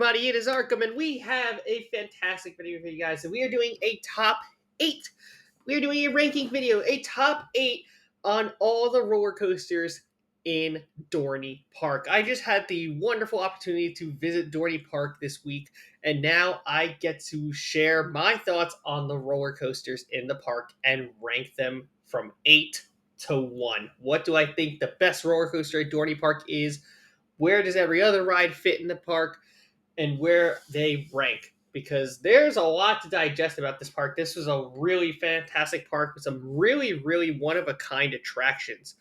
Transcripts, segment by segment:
everybody? It is Arkham, and we have a fantastic video for you guys. And we are doing a top 8. We are doing a ranking video, a top 8 on all the roller coasters in Dorney Park. I just had the wonderful opportunity to visit Dorney Park this week, and now I get to share my thoughts on the roller coasters in the park and rank them from 8 to 1. What do I think the best roller coaster at Dorney Park is? Where does every other ride fit in the park, and where they rank? Because there's a lot to digest about this park. This was a really fantastic park with some really one-of-a-kind attractions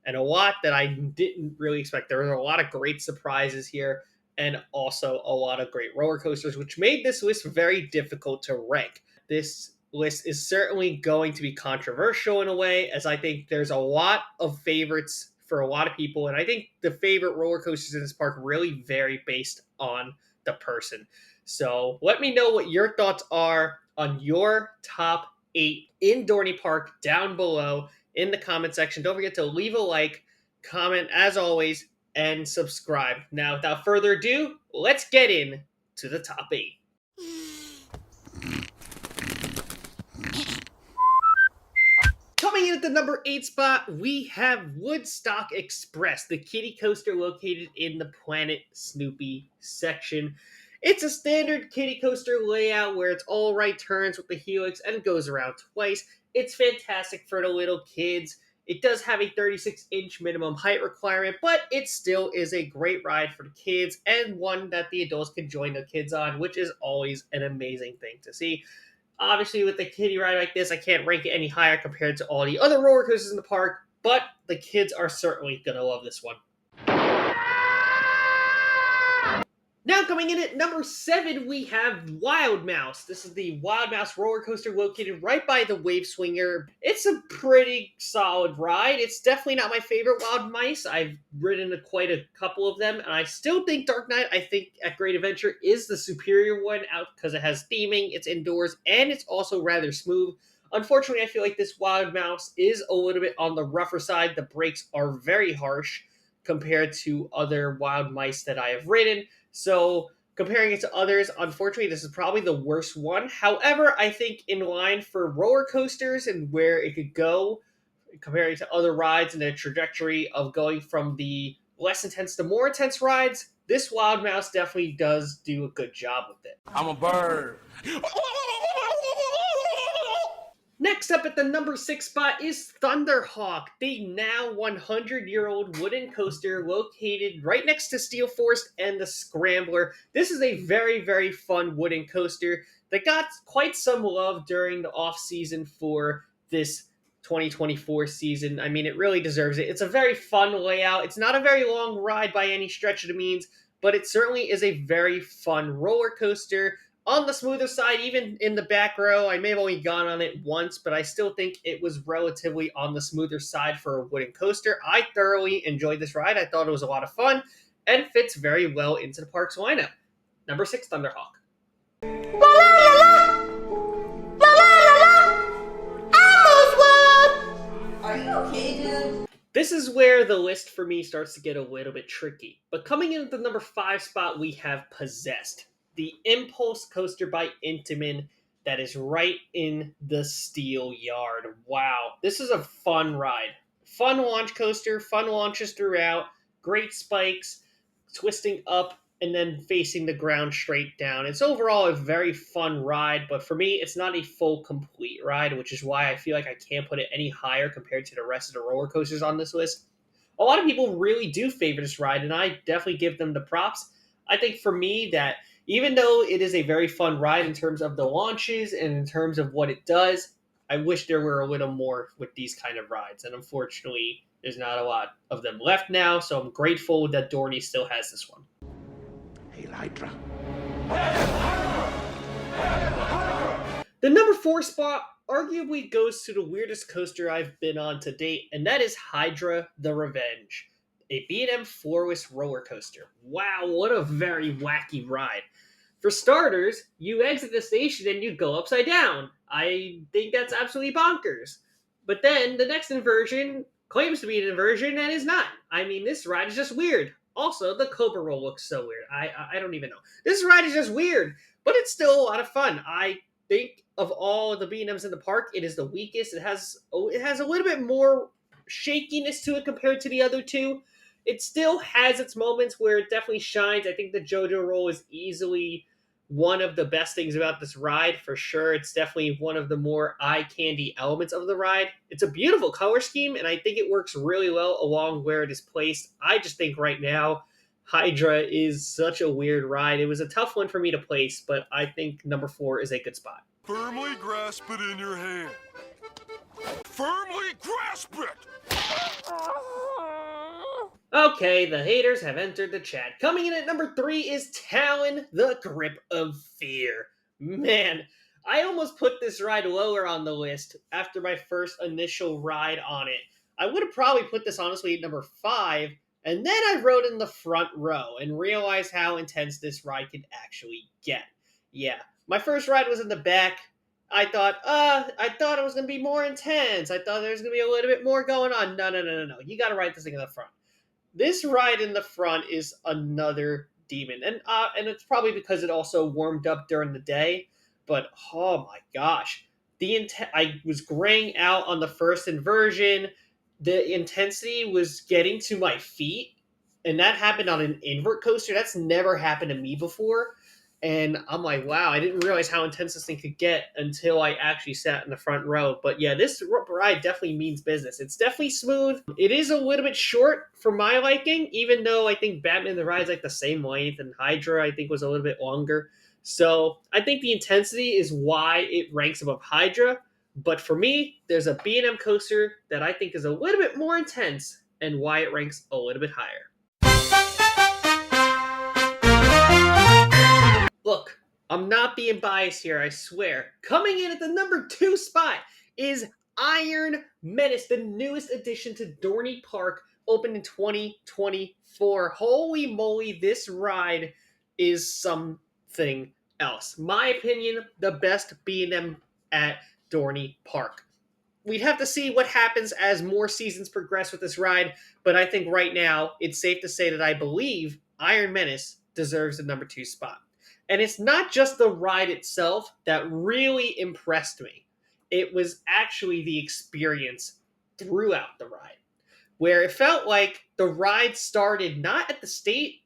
and a lot that I didn't really expect. There were a lot of great surprises here and also a lot of great roller coasters, which made this list very difficult to rank. This list is certainly going to be controversial in a way, as I think there's a lot of favorites for a lot of people, and I think the favorite roller coasters in this park really vary based on the person. So let me know what your thoughts are on your top 8 in Dorney Park down below in the comment section. Don't forget to leave a like, comment as always, and subscribe. Now, without further ado, let's get in to the top 8. Coming in at the number 8 spot, we have Woodstock Express, the kiddie coaster located in the Planet Snoopy section. It's a standard kiddie coaster layout where it's all right turns with the helix and goes around twice. It's fantastic for the little kids. It does have a 36-inch minimum height requirement, but it still is a great ride for the kids and one that the adults can join the kids on, which is always an amazing thing to see. Obviously, with a kiddie ride like this, I can't rank it any higher compared to all the other roller coasters in the park, but the kids are certainly going to love this one. Now coming in at number 7, we have Wild Mouse. This is the Wild Mouse roller coaster located right by the Wave Swinger. It's a pretty solid ride. It's definitely not my favorite Wild Mice. I've ridden quite a couple of them, and I still think Dark Knight, I think at Great Adventure, is the superior one out because it has theming, it's indoors, and it's also rather smooth. Unfortunately, I feel like this Wild Mouse is a little bit on the rougher side. The brakes are very harsh compared to other Wild Mice that I have ridden. So comparing it to others, unfortunately, this is probably the worst one. However, I think in line for roller coasters and where it could go, comparing to other rides and the trajectory of going from the less intense to more intense rides, this Wild Mouse definitely does do a good job with it. I'm a bird. Next up at the number 6 spot is Thunderhawk, the now 100-year-old wooden coaster located right next to Steel Force and the Scrambler. This is a very fun wooden coaster that got quite some love during the off-season for this 2024 season. I mean, it really deserves it. It's a very fun layout. It's not a very long ride by any stretch of the means, but it certainly is a very fun roller coaster. On the smoother side, even in the back row, I may have only gone on it once, but I still think it was relatively on the smoother side for a wooden coaster. I thoroughly enjoyed this ride. I thought it was a lot of fun and fits very well into the park's lineup. Number 6, Thunderhawk. Are you okay, dude? This is where the list for me starts to get a little bit tricky. But coming in at the number 5 spot, we have Possessed, the impulse coaster by Intamin that is right in the steel yard. Wow, this is a fun ride. Fun launch coaster, fun launches throughout, great spikes, twisting up and then facing the ground straight down. It's overall a very fun ride, but for me, it's not a full, complete ride, which is why I feel like I can't put it any higher compared to the rest of the roller coasters on this list. A lot of people really do favor this ride, and I definitely give them the props. I think for me that even though it is a very fun ride in terms of the launches and in terms of what it does, I wish there were a little more with these kind of rides. And unfortunately, there's not a lot of them left now, so I'm grateful that Dorney still has this one. Hail Hydra. The number 4 spot arguably goes to the weirdest coaster I've been on to date, and that is Hydra the Revenge, a B&M floorless roller coaster. Wow, what a very wacky ride. For starters, you exit the station and you go upside down. I think that's absolutely bonkers. But then the next inversion claims to be an inversion and is not. I mean, this ride is just weird. Also, the Cobra roll looks so weird. I don't even know. This ride is just weird, but it's still a lot of fun. I think of all the B&Ms in the park, it is the weakest. It has a little bit more shakiness to it compared to the other two. It still has its moments where it definitely shines. I think the JoJo roll is easily one of the best things about this ride for sure. It's definitely one of the more eye candy elements of the ride. It's a beautiful color scheme, and I think it works really well along where it is placed. I just think right now, Hydra is such a weird ride. It was a tough one for me to place, but I think number 4 is a good spot. Firmly grasp it in your hand. Firmly grasp it! Okay, the haters have entered the chat. Coming in at number 3 is Talon, the Grip of Fear. Man, I almost put this ride lower on the list after my first initial ride on it. I would have probably put this honestly at number 5, and then I wrote in the front row and realized how intense this ride could actually get. Yeah, my first ride was in the back. I thought it was gonna be more intense. I thought there was gonna be a little bit more going on. No. You gotta ride this thing in the front. This ride in the front is another demon, and it's probably because it also warmed up during the day. But oh my gosh, I was graying out on the first inversion. The intensity was getting to my feet, and that happened on an invert coaster. That's never happened to me before. And I'm like, wow, I didn't realize how intense this thing could get until I actually sat in the front row. But yeah, this ride definitely means business. It's definitely smooth. It is a little bit short for my liking, even though I think Batman the Ride's like the same length, and Hydra I think was a little bit longer. So I think the intensity is why it ranks above Hydra. But for me, there's a B&M coaster that I think is a little bit more intense and why it ranks a little bit higher. Look, I'm not being biased here, I swear. Coming in at the number 2 spot is Iron Menace, the newest addition to Dorney Park, opened in 2024. Holy moly, this ride is something else. My opinion, the best B&M at Dorney Park. We'd have to see what happens as more seasons progress with this ride, but I think right now it's safe to say that I believe Iron Menace deserves the number 2 spot. And it's not just the ride itself that really impressed me. It was actually the experience throughout the ride, where it felt like the ride started not at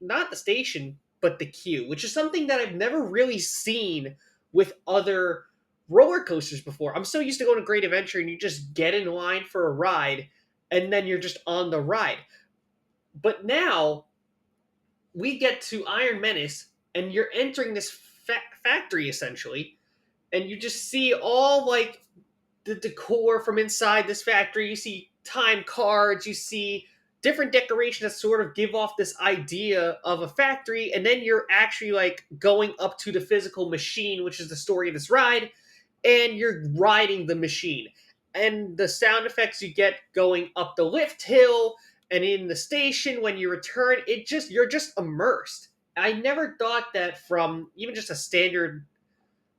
not the station, but the queue, which is something that I've never really seen with other roller coasters before. I'm so used to going to Great Adventure and you just get in line for a ride and then you're just on the ride. But now we get to Iron Menace and you're entering this factory essentially, and you just see all like the decor from inside this factory. You see time cards, you see different decorations that sort of give off this idea of a factory, and then you're actually like going up to the physical machine, which is the story of this ride, and you're riding the machine. And the sound effects you get going up the lift hill and in the station when you return, you're just immersed. I never thought that from even just a standard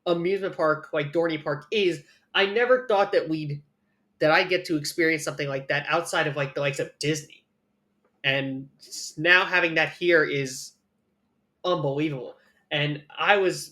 amusement park like Dorney Park is. I never thought that I get to experience something like that outside of like the likes of Disney. And now having that here is unbelievable. And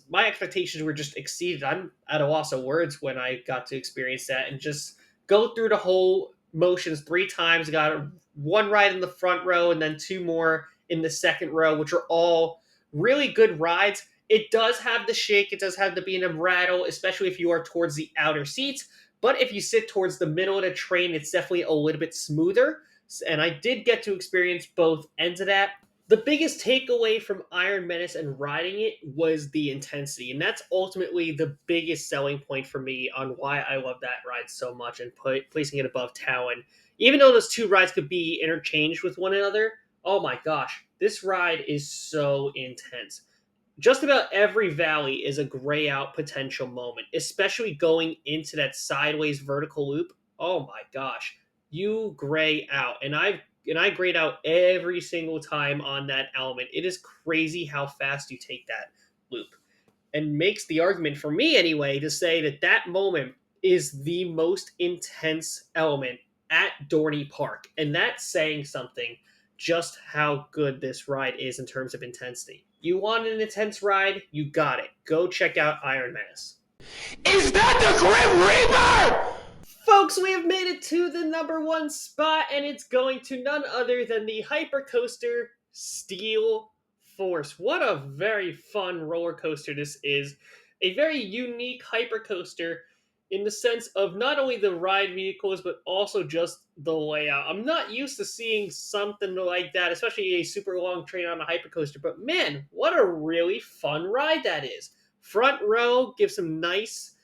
my expectations were just exceeded. I'm at a loss of words when I got to experience that and just go through the whole motions 3 times. Got one ride in the front row and then 2 more in the second row, which are all really good rides. It does have the shake, it does have the B&M rattle, especially if you are towards the outer seats. But if you sit towards the middle of the train, it's definitely a little bit smoother. And I did get to experience both ends of that. The biggest takeaway from Iron Menace and riding it was the intensity, and that's ultimately the biggest selling point for me on why I love that ride so much and placing it above Talon. Even though those 2 rides could be interchanged with one another, oh my gosh, this ride is so intense. Just about every valley is a gray out potential moment, especially going into that sideways vertical loop. Oh my gosh, you gray out, and I grayed out every single time on that element. It is crazy how fast you take that loop, and makes the argument for me anyway to say that that moment is the most intense element at Dorney Park, and that's saying something just how good this ride is in terms of intensity. You want an intense ride? You got it. Go check out Iron Menace. Is that the Grim Reaper? Folks, we have made it to the number 1 spot, and it's going to none other than the hypercoaster Steel Force. What a very fun roller coaster this is. A very unique hypercoaster in the sense of not only the ride vehicles, but also just the layout. I'm not used to seeing something like that, especially a super long train on a hypercoaster, but man, what a really fun ride that is. Front row gives some nice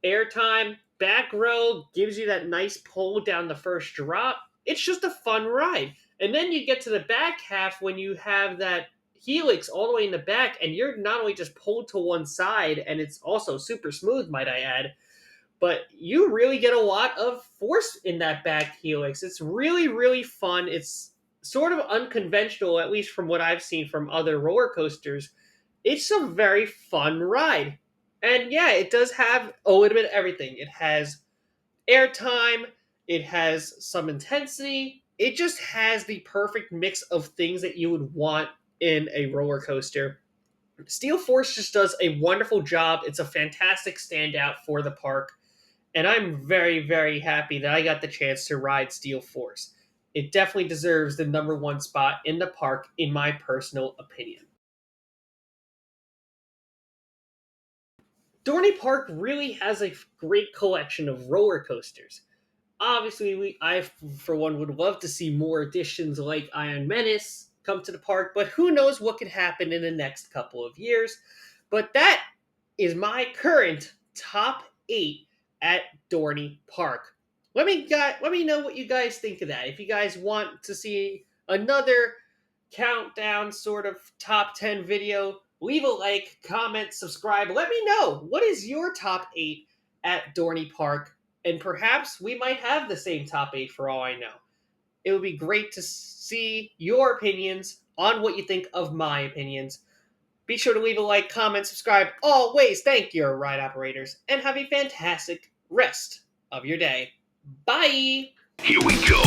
airtime. Back row gives you that nice pull down the first drop. It's just a fun ride. And then you get to the back half when you have that helix all the way in the back, and you're not only just pulled to one side, and it's also super smooth, might I add, but you really get a lot of force in that back helix. It's really, really fun. It's sort of unconventional, at least from what I've seen from other roller coasters. It's a very fun ride. And yeah, it does have a little bit of everything. It has airtime, it has some intensity. It just has the perfect mix of things that you would want in a roller coaster. Steel Force just does a wonderful job. It's a fantastic standout for the park. And I'm very, very happy that I got the chance to ride Steel Force. It definitely deserves the number 1 spot in the park, in my personal opinion. Dorney Park really has a great collection of roller coasters. Obviously, I, for one, would love to see more additions like Iron Menace come to the park, but who knows what could happen in the next couple of years. But that is my current top 8 at Dorney Park. Let me know what you guys think of that. If you guys want to see another countdown sort of top 10 video, leave a like, comment, subscribe. Let me know, what is your top 8 at Dorney Park? And perhaps we might have the same top 8 for all I know. It would be great to see your opinions on what you think of my opinions. Be sure to leave a like, comment, subscribe. Always thank your ride operators, and have a fantastic rest of your day. Bye! Here we go.